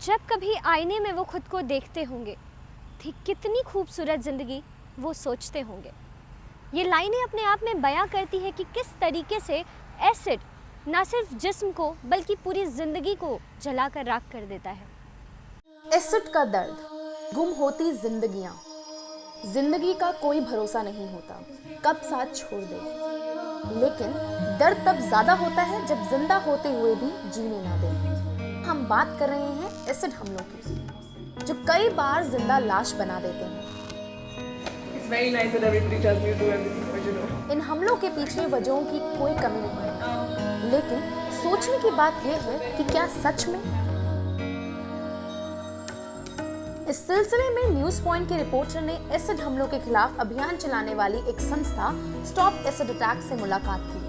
जब कभी आईने में वो खुद को देखते होंगे थी कितनी खूबसूरत ज़िंदगी वो सोचते होंगे। ये लाइनें अपने आप में बयां करती है कि किस तरीके से एसिड ना सिर्फ जिस्म को बल्कि पूरी ज़िंदगी को जलाकर राख कर देता है। एसिड का दर्द, गुम होती जिंदगियां। जिंदगी का कोई भरोसा नहीं होता, कब साथ छोड़ दे। लेकिन दर्द तब ज्यादा होता है जब जिंदा होते हुए भी जीने ना दे। हम बात कर रहे हैं एसिड हमलों की, जो कई बार जिंदा लाश बना देते हैं। It's very nice that everybody tells me to do everything, but you know. इन हमलों के पीछे वजहों की कोई कमी नहीं है, लेकिन सोचने की बात यह है कि क्या सच में। इस सिलसिले में न्यूज पॉइंट के रिपोर्टर ने एसिड हमलों के खिलाफ अभियान चलाने वाली एक संस्था स्टॉप एसिड अटैक से मुलाकात की।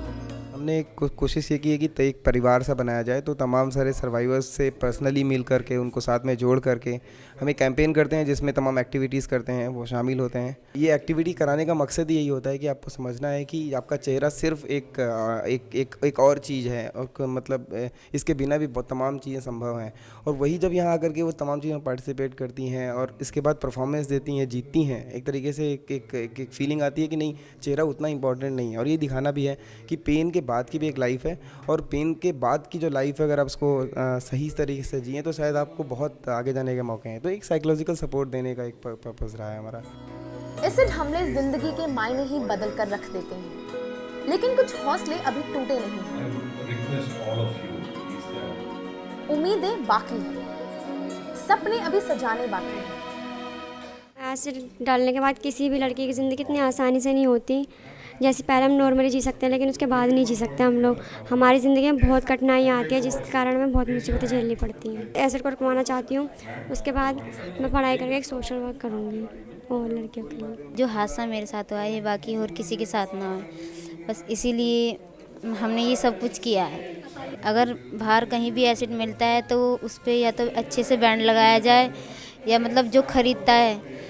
हमने कोशिश ये की है कि एक परिवार सा बनाया जाए, तो तमाम सारे सर्वाइवर्स से पर्सनली मिल करके उनको साथ में जोड़ करके हम एक कैंपेन करते हैं जिसमें तमाम एक्टिविटीज़ करते हैं, वो शामिल होते हैं। ये एक्टिविटी कराने का मकसद यही होता है कि आपको समझना है कि आपका चेहरा सिर्फ एक और चीज़ है, और मतलब इसके बिना भी बहुत तमाम चीज़ें संभव हैं। और वही जब यहाँ आकर के वो तमाम चीज़ें पार्टिसिपेट करती हैं और इसके बाद परफॉर्मेंस देती हैं, जीतती हैं, एक तरीके से एक फीलिंग आती है कि नहीं, चेहरा उतना इंपॉर्टेंट नहीं है। और ये दिखाना भी है कि पेन के बाद की भी एक लाइफ है, और पेन के बाद की जो लाइफ है अगर आप उसको सही तरीके से जिए तो शायद आपको बहुत आगे जाने के मौके हैं। तो एक साइकोलॉजिकल सपोर्ट देने का एक पर्पस रहा है हमारा। एसिड हमले जिंदगी के मायने ही बदल कर रख देते हैं, लेकिन कुछ हौसले अभी टूटे नहीं हैं। उम्मीदें बाकी हैं, सपने अभी सजाने बाकी हैं। एसिड डालने के बाद किसी भी लड़की की ज़िंदगी इतनी आसानी से नहीं होती। जैसे पहले हम नॉर्मली जी सकते हैं, लेकिन उसके बाद नहीं जी सकते हम लोग। हमारी ज़िंदगी में बहुत कठिनाइयाँ आती है, जिसके कारण हमें बहुत मुसीबतें झेलनी पड़ती हैं। एसिड को रुकवाना चाहती हूँ, उसके बाद मैं पढ़ाई करके एक सोशल वर्क करूँगी और लड़कियों के लिए। जो हादसा मेरे साथ हुआ है ये बाकी और किसी के साथ ना हो, बस इसीलिए हमने ये सब कुछ किया है। अगर बाहर कहीं भी एसिड मिलता है तो उस पर या तो अच्छे से बैंड लगाया जाए, या मतलब जो ख़रीदता है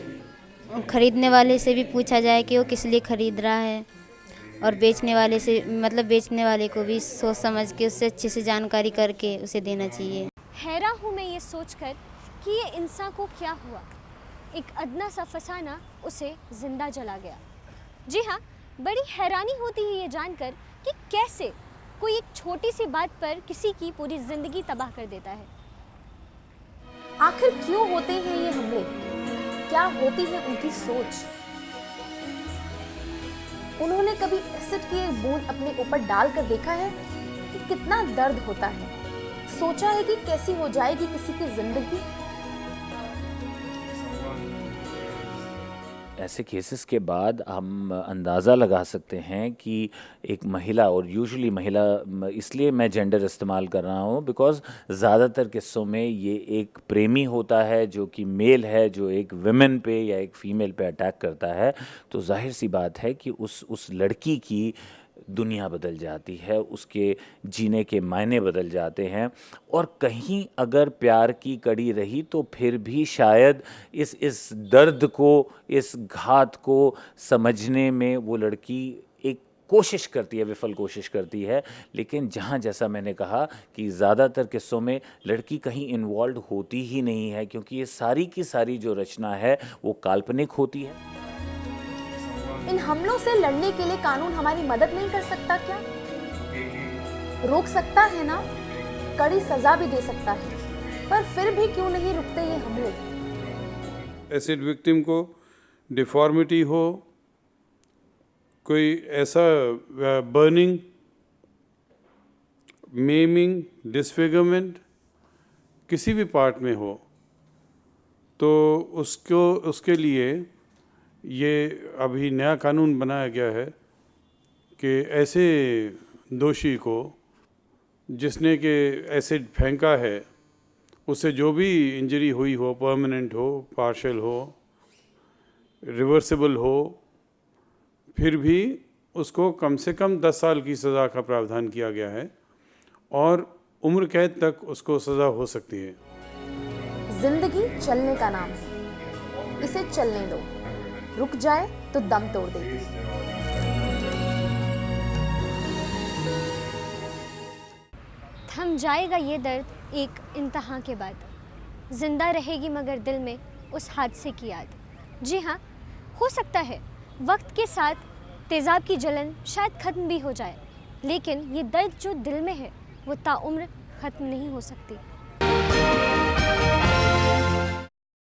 ख़रीदने वाले से भी पूछा जाए कि वो किस लिए ख़रीद रहा है, और बेचने वाले से मतलब बेचने वाले को भी सोच समझ के उससे अच्छे से जानकारी करके उसे देना चाहिए। हैरान हूँ मैं ये सोचकर कि ये इंसान को क्या हुआ, एक अदना सा फसाना उसे जिंदा जला गया। जी हाँ, बड़ी हैरानी होती है ये जानकर कि कैसे कोई एक छोटी सी बात पर किसी की पूरी जिंदगी तबाह कर देता है। आखिर क्यों होते हैं ये हमले, क्या होती है उनकी सोच। उन्होंने कभी एसिड की एक बूंद अपने ऊपर डालकर देखा है कि कितना दर्द होता है, सोचा है कि कैसी हो जाएगी किसी की जिंदगी। ऐसे केसेस के बाद हम अंदाज़ा लगा सकते हैं कि एक महिला, और यूजुअली महिला, इसलिए मैं जेंडर इस्तेमाल कर रहा हूँ बिकॉज़ ज़्यादातर किस्सों में ये एक प्रेमी होता है जो कि मेल है, जो एक विमेन पे या एक फ़ीमेल पे अटैक करता है। तो जाहिर सी बात है कि उस लड़की की दुनिया बदल जाती है, उसके जीने के मायने बदल जाते हैं। और कहीं अगर प्यार की कड़ी रही तो फिर भी शायद इस दर्द को, इस घात को समझने में वो लड़की एक कोशिश करती है, विफल कोशिश करती है। लेकिन जहाँ, जैसा मैंने कहा कि ज़्यादातर किस्सों में लड़की कहीं इन्वॉल्व होती ही नहीं है, क्योंकि ये सारी की सारी जो रचना है वो काल्पनिक होती है। इन हमलों से लड़ने के लिए कानून हमारी मदद नहीं कर सकता क्या? रोक सकता है ना, कड़ी सजा भी दे सकता है, पर फिर भी क्यों नहीं रुकते ये हमले। एसिड विक्टिम को डिफॉर्मिटी हो, कोई ऐसा बर्निंग, मेमिंग, डिसफिगरमेंट किसी भी पार्ट में हो, तो उसके लिए ये अभी नया कानून बनाया गया है कि ऐसे दोषी को जिसने के एसिड फेंका है, उससे जो भी इंजरी हुई हो, परमानेंट हो, पार्शियल हो, रिवर्सिबल हो, फिर भी उसको कम से कम 10 साल की सज़ा का प्रावधान किया गया है, और उम्र कैद तक उसको सज़ा हो सकती है। जिंदगी चलने का नाम है, इसे चलने दो, रुक जाए तो दम तोड़ देगी। थम जाएगा ये दर्द एक इंतहा के बाद, जिंदा रहेगी मगर दिल में उस हादसे की याद। जी हाँ, हो सकता है वक्त के साथ तेज़ाब की जलन शायद ख़त्म भी हो जाए, लेकिन ये दर्द जो दिल में है वो ताउम्र ख़त्म नहीं हो सकती।